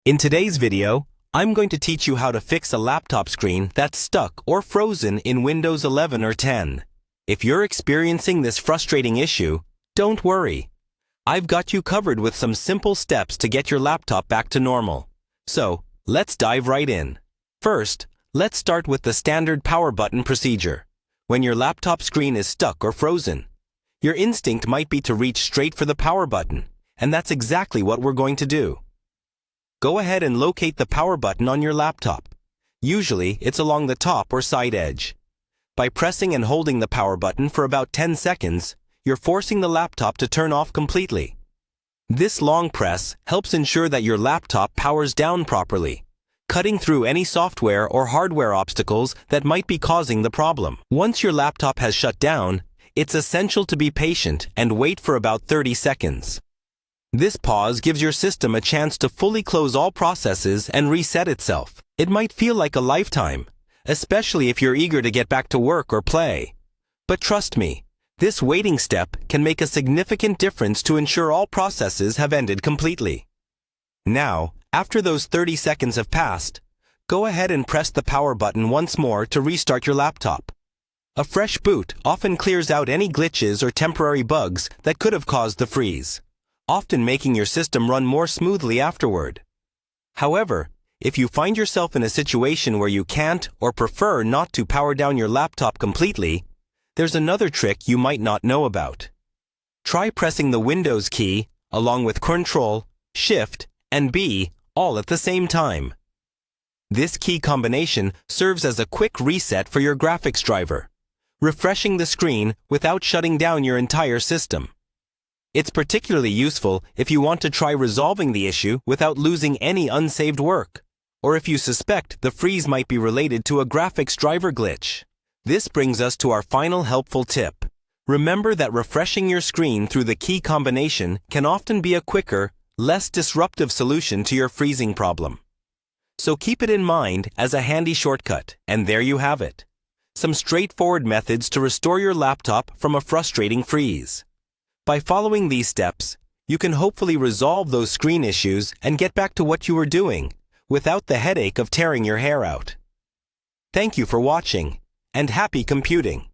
In today's video, I'm going to teach you how to fix a laptop screen that's stuck or frozen in Windows 11 or 10. If you're experiencing this frustrating issue, don't worry. I've got you covered with some simple steps to get your laptop back to normal. So, let's dive right in. First, let's start with the standard power button procedure. When your laptop screen is stuck or frozen, your instinct might be to reach straight for the power button, and that's exactly what we're going to do. Go ahead and locate the power button on your laptop. Usually, it's along the top or side edge. By pressing and holding the power button for about 10 seconds, you're forcing the laptop to turn off completely. This long press helps ensure that your laptop powers down properly, cutting through any software or hardware obstacles that might be causing the problem. Once your laptop has shut down, it's essential to be patient and wait for about 30 seconds. This pause gives your system a chance to fully close all processes and reset itself. It might feel like a lifetime, especially if you're eager to get back to work or play. But trust me, this waiting step can make a significant difference to ensure all processes have ended completely. Now, after those 30 seconds have passed, go ahead and press the power button once more to restart your laptop. A fresh boot often clears out any glitches or temporary bugs that could have caused the freeze, often making your system run more smoothly afterward. However, if you find yourself in a situation where you can't or prefer not to power down your laptop completely, there's another trick you might not know about. Try pressing the Windows key along with Ctrl, Shift, and B all at the same time. This key combination serves as a quick reset for your graphics driver, refreshing the screen without shutting down your entire system. It's particularly useful if you want to try resolving the issue without losing any unsaved work, or if you suspect the freeze might be related to a graphics driver glitch. This brings us to our final helpful tip. Remember that refreshing your screen through the key combination can often be a quicker, less disruptive solution to your freezing problem. So keep it in mind as a handy shortcut, and there you have it. Some straightforward methods to restore your laptop from a frustrating freeze. By following these steps, you can hopefully resolve those screen issues and get back to what you were doing, without the headache of tearing your hair out. Thank you for watching, and happy computing!